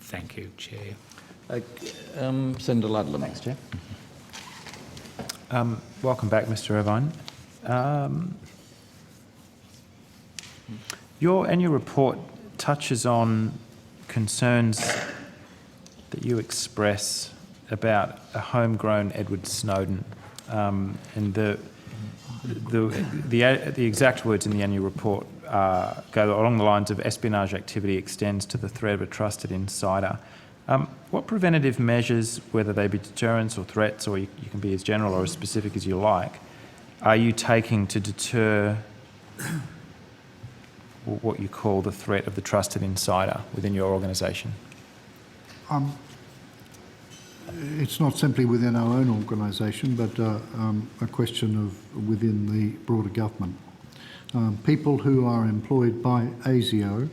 Thank you, Chair. Senator Ludlam. Thanks, Chair. Welcome back, Mr Irvine. Your annual report touches on concerns that you express about a homegrown Edward Snowden, and the exact words in the annual report go along the lines of espionage activity extends to the threat of a trusted insider. What preventative measures, whether they be deterrence or threats, or you can be as general or as specific as you like, are you taking to deter what you call the threat of the trusted insider within your organisation? It's not simply within our own organisation, but a question of within the broader government. People who are employed by ASIO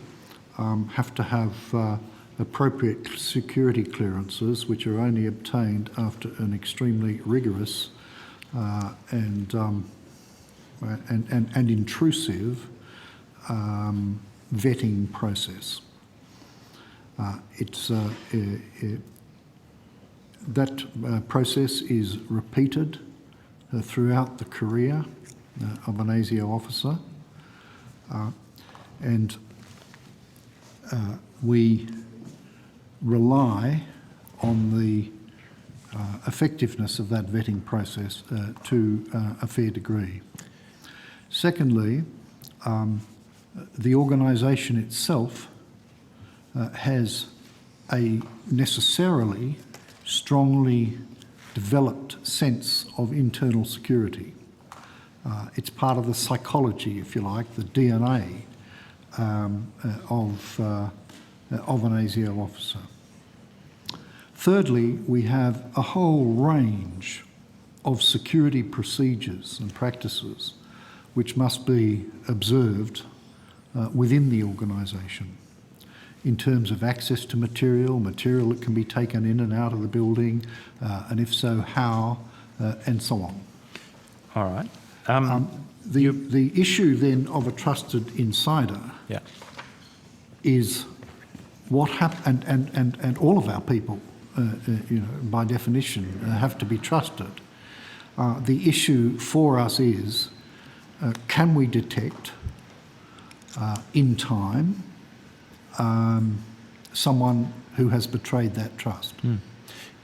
have to have appropriate security clearances, which are only obtained after an extremely rigorous and intrusive vetting process. That process is repeated throughout the career of an ASIO officer, and we rely on the effectiveness of that vetting process to a fair degree. Secondly, the organisation itself has a necessarily strongly developed sense of internal security. It's part of the psychology, if you like, the DNA of an ASIO officer. Thirdly, we have a whole range of security procedures and practices which must be observed within the organisation in terms of access to material that can be taken in and out of the building, and if so, how, and so on. All right. The issue then of a trusted insider is what happens, and all of our people, by definition, have to be trusted. The issue for us is, can we detect in time someone who has betrayed that trust?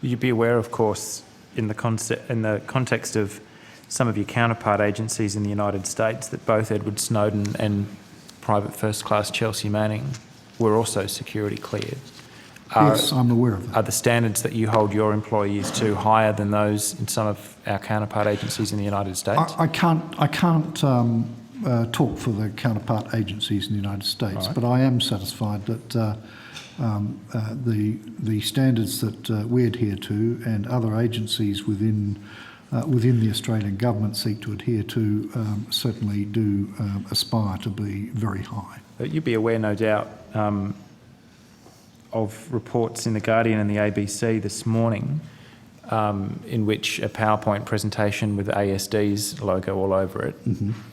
You'd be aware, of course, in the context of some of your counterpart agencies in the United States, that both Edward Snowden and Private First Class Chelsea Manning were also security cleared. Yes, I'm aware of that. Are the standards that you hold your employees to higher than those in some of our counterpart agencies in the United States? I can't talk for the counterpart agencies in the United States, but I am satisfied that the standards that we adhere to and other agencies within the Australian government seek to adhere to certainly do aspire to be very high. You'd be aware, no doubt, of reports in The Guardian and the ABC this morning in which a PowerPoint presentation with ASD's logo all over it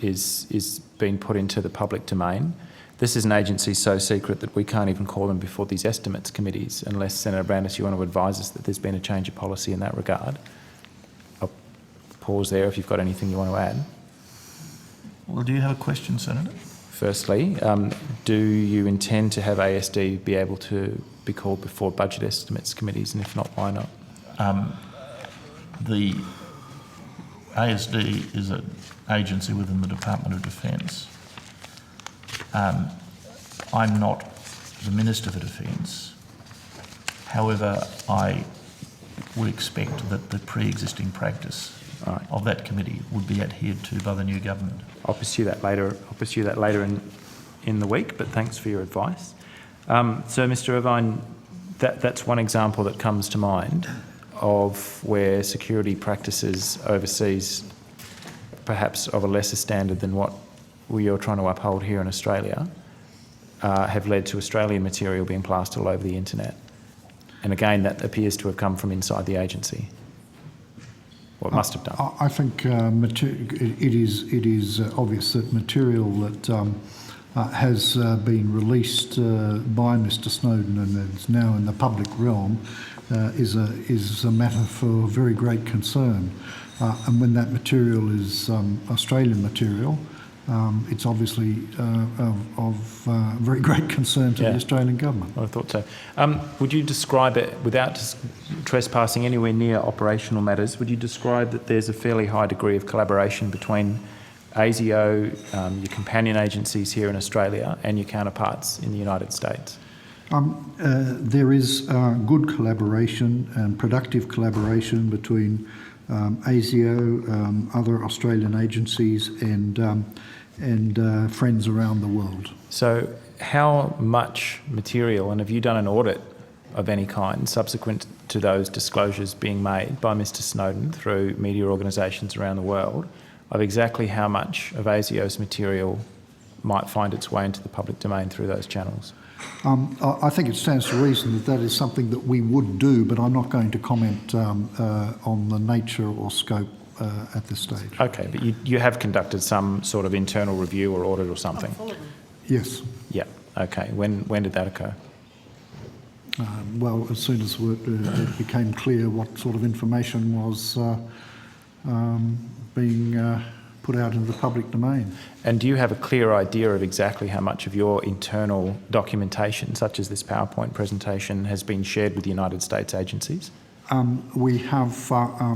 is being put into the public domain. This is an agency so secret that we can't even call them before these estimates committees unless, Senator Brandis, you want to advise us that there's been a change of policy in that regard. I'll pause there if you've got anything you want to add. Well, do you have a question, Senator? Firstly, do you intend to have ASD be able to be called before budget estimates committees, and if not, why not? The ASD is an agency within the Department of Defence. I'm not the Minister for Defence. However, I would expect that the pre-existing practice of that committee would be adhered to by the new government. I'll pursue that later. I'll pursue that later in the week, but thanks for your advice. So, Mr Irvine, that's one example that comes to mind of where security practices overseas, perhaps of a lesser standard than what we are trying to uphold here in Australia, have led to Australian material being plastered all over the internet. And again, that appears to have come from inside the agency. What must have done. I think it is obvious that material that has been released by Mr Snowden and is now in the public realm is a matter for very great concern. And when that material is Australian material, it's obviously of very great concern to the Australian government. I thought so. Would you describe it, without trespassing anywhere near operational matters, would you describe that there's a fairly high degree of collaboration between ASIO, your companion agencies here in Australia, and your counterparts in the United States? There is good collaboration and productive collaboration between ASIO, other Australian agencies, and friends around the world. So, how much material, and have you done an audit of any kind subsequent to those disclosures being made by Mr Snowden through media organisations around the world, of exactly how much of ASIO's material might find its way into the public domain through those channels? I think it stands to reason that that is something that we would do, but I'm not going to comment on the nature or scope at this stage. Okay, but you have conducted some sort of internal review or audit or something? Yes. Yeah, okay. When did that occur? Well, as soon as it became clear what sort of information was being put out into the public domain. And do you have a clear idea of exactly how much of your internal documentation, such as this PowerPoint presentation, has been shared with the United States agencies? We have a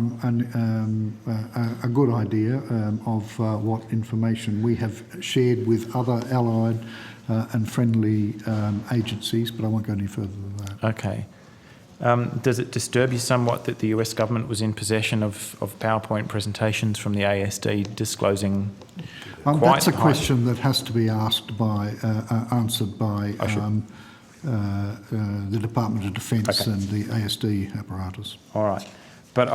good idea of what information we have shared with other allied and friendly agencies, but I won't go any further than that. Okay. Does it disturb you somewhat that the US government was in possession of PowerPoint presentations from the ASD disclosing that's a question that has to be asked by, answered by the Department of Defence and the ASD apparatus. All right. But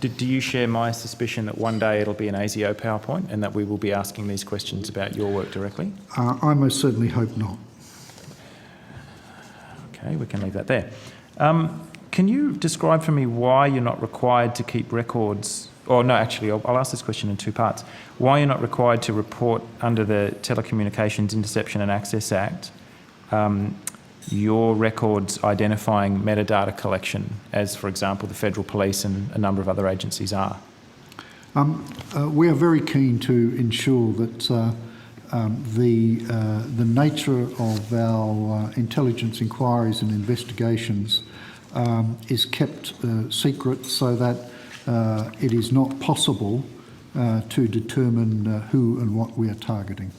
do you share my suspicion that one day it'll be an ASIO PowerPoint and that we will be asking these questions about your work directly? I most certainly hope not. Okay, we can leave that there. Can you describe for me why you're not required to keep records, or no, actually, I'll ask this question in two parts. Why you're not required to report under the Telecommunications Interception and Access Act your records identifying metadata collection, as, for example, the Federal Police and a number of other agencies are? We are very keen to ensure that the nature of our intelligence inquiries and investigations is kept secret, so that it is not possible to determine who and what we are targeting.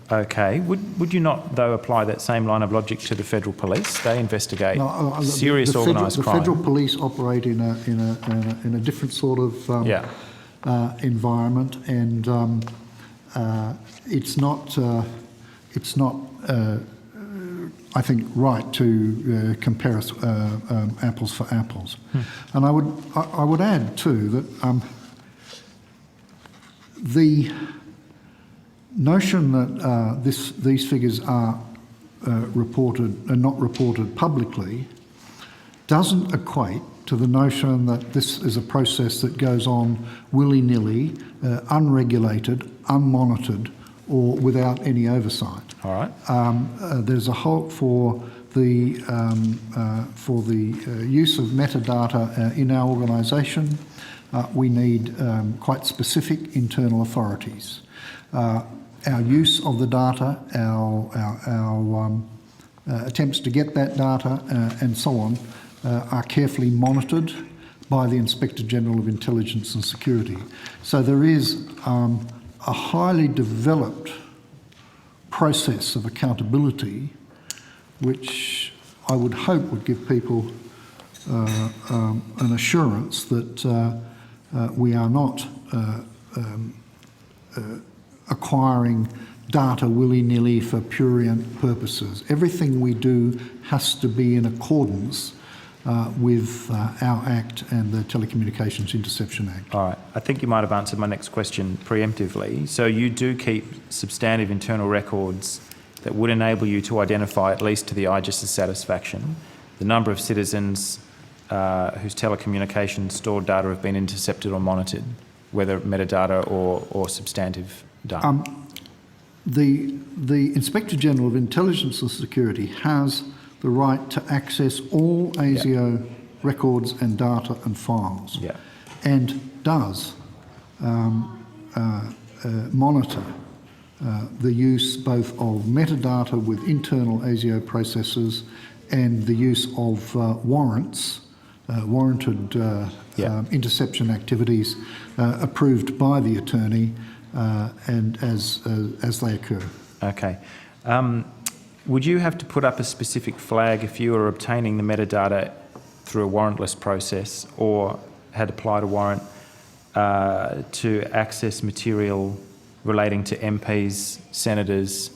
Okay. Would you not, though, apply that same line of logic to the Federal Police? They investigate serious organised crime. The Federal Police operate in a different sort of environment, and it's not I think, right to compare us apples for apples. And I would add too that the notion that these figures are reported and not reported publicly doesn't equate to the notion that this is a process that goes on willy-nilly, unregulated, unmonitored, or without any oversight. All right. There's a whole for the use of metadata in our organisation. We need quite specific internal authorities. Our use of the data, our attempts to get that data, and so on, are carefully monitored by the Inspector General of Intelligence and Security. So there is a highly developed process of accountability, which I would hope would give people an assurance that we are not acquiring data willy-nilly for prurient purposes. Everything we do has to be in accordance with our Act and the Telecommunications Interception Act. All right. I think you might have answered my next question preemptively. So you do keep substantive internal records that would enable you to identify, at least to the IGIS's satisfaction, the number of citizens whose telecommunications stored data have been intercepted or monitored, whether metadata or substantive data? the Inspector General of Intelligence and Security has the right to access all ASIO records and data and files, and does monitor the use both of metadata with internal ASIO processes and the use of warrants, warranted interception activities approved by the attorney and as they occur. Okay. Would you have to put up a specific flag if you were obtaining the metadata through a warrantless process or had applied a warrant to access material relating to MPs, senators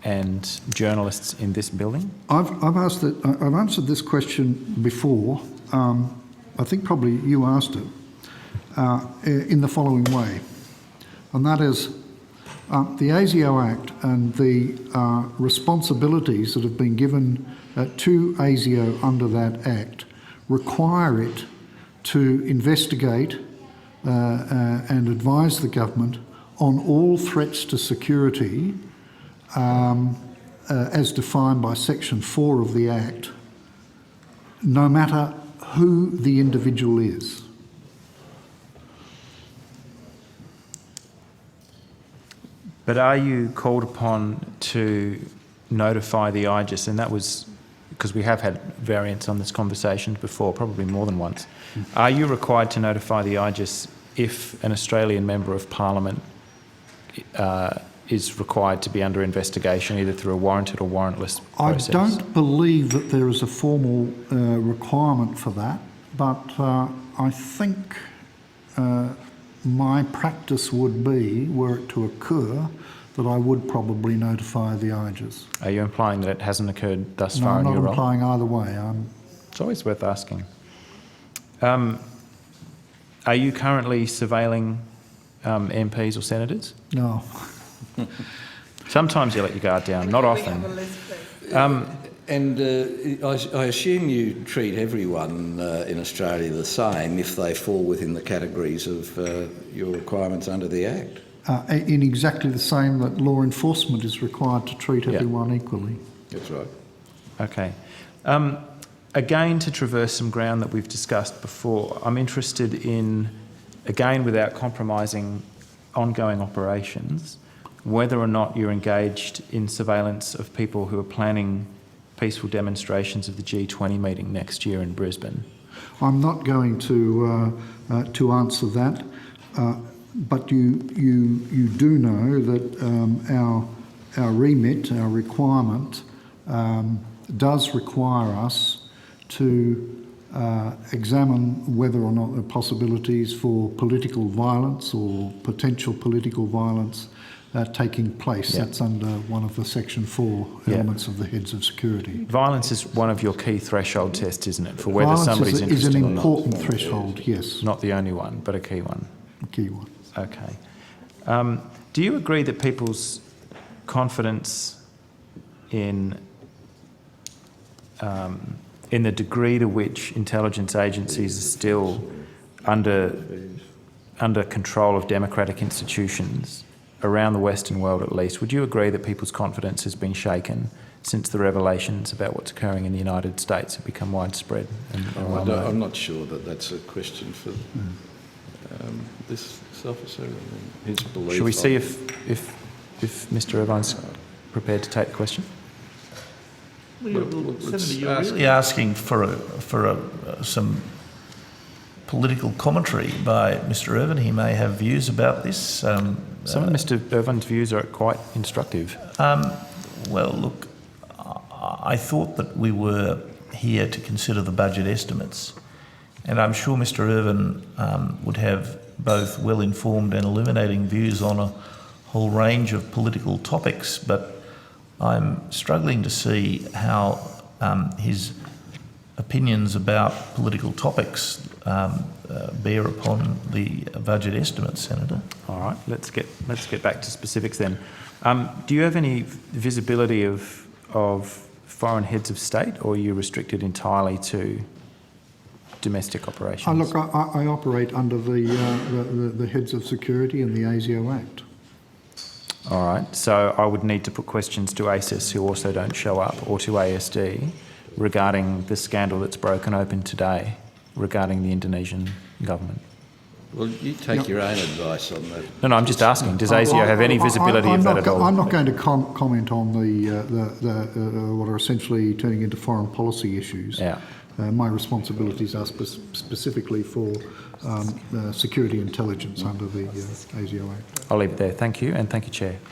and journalists in this building? I've answered this question before. I think probably you asked it in the following way, and that is the ASIO Act and the responsibilities that have been given to ASIO under that Act require it to investigate and advise the government on all threats to security as defined by Section 4 of the Act, no matter who the individual is. But are you called upon to notify the IGIS? And that was because we have had variants on this conversation before, probably more than once. Are you required to notify the IGIS if an Australian Member of Parliament is required to be under investigation, either through a warranted or warrantless process? I don't believe that there is a formal requirement for that, but I think my practice would be, were it to occur, that I would probably notify the IGIS. Are you implying that it hasn't occurred thus far in your role? No, I'm not implying either way. It's always worth asking. Are you currently surveilling MPs or senators? No. Sometimes you let your guard down, not often. I assume you treat everyone in Australia the same if they fall within the categories of your requirements under the Act? In exactly the same that law enforcement is required to treat everyone equally. That's right. Okay. Again, to traverse some ground that we've discussed before, I'm interested in, again without compromising ongoing operations, whether or not you're engaged in surveillance of people who are planning peaceful demonstrations of the G20 meeting next year in Brisbane. I'm not going to answer that, but you do know that our remit, our requirement, does require us to examine whether or not there are possibilities for political violence or potential political violence taking place. That's under one of the Section 4 elements of the heads of security. Violence is one of your key threshold tests, isn't it, for whether somebody's interested is or an important threshold, yes. Not the only one, but a key one. A key one. Okay. Do you agree that people's confidence in the degree to which intelligence agencies are still under control of democratic institutions around the Western world at least, would you agree that people's confidence has been shaken since the revelations about what's occurring in the United States have become widespread? I'm not sure that that's a question for this officer and his belief. Shall we see if Mr. Irvine's prepared to take the question? Senator, you're really asking for some political commentary by Mr. Irvine. He may have views about this. Some of Mr. Irvine's views are quite instructive. Well, look, I thought that we were here to consider the budget estimates, and I'm sure Mr. Irvine would have both well-informed and illuminating views on a whole range of political topics, but I'm struggling to see how his opinions about political topics bear upon the budget estimates, Senator. All right, let's get back to specifics then. Do you have any visibility of foreign heads of state, or are you restricted entirely to domestic operations? Look, I operate under the heads of security and the ASIO Act. All right, so I would need to put questions to ASIS, who also don't show up, or to ASD regarding the scandal that's broken open today regarding the Indonesian government. Well, you take your own advice on that. No, I'm just asking, does ASIO have any visibility of that at all? I'm not going to comment on what are essentially turning into foreign policy issues. Yeah. My responsibilities are specifically for security intelligence under the ASIO Act. I'll leave it there. Thank you, and thank you, Chair.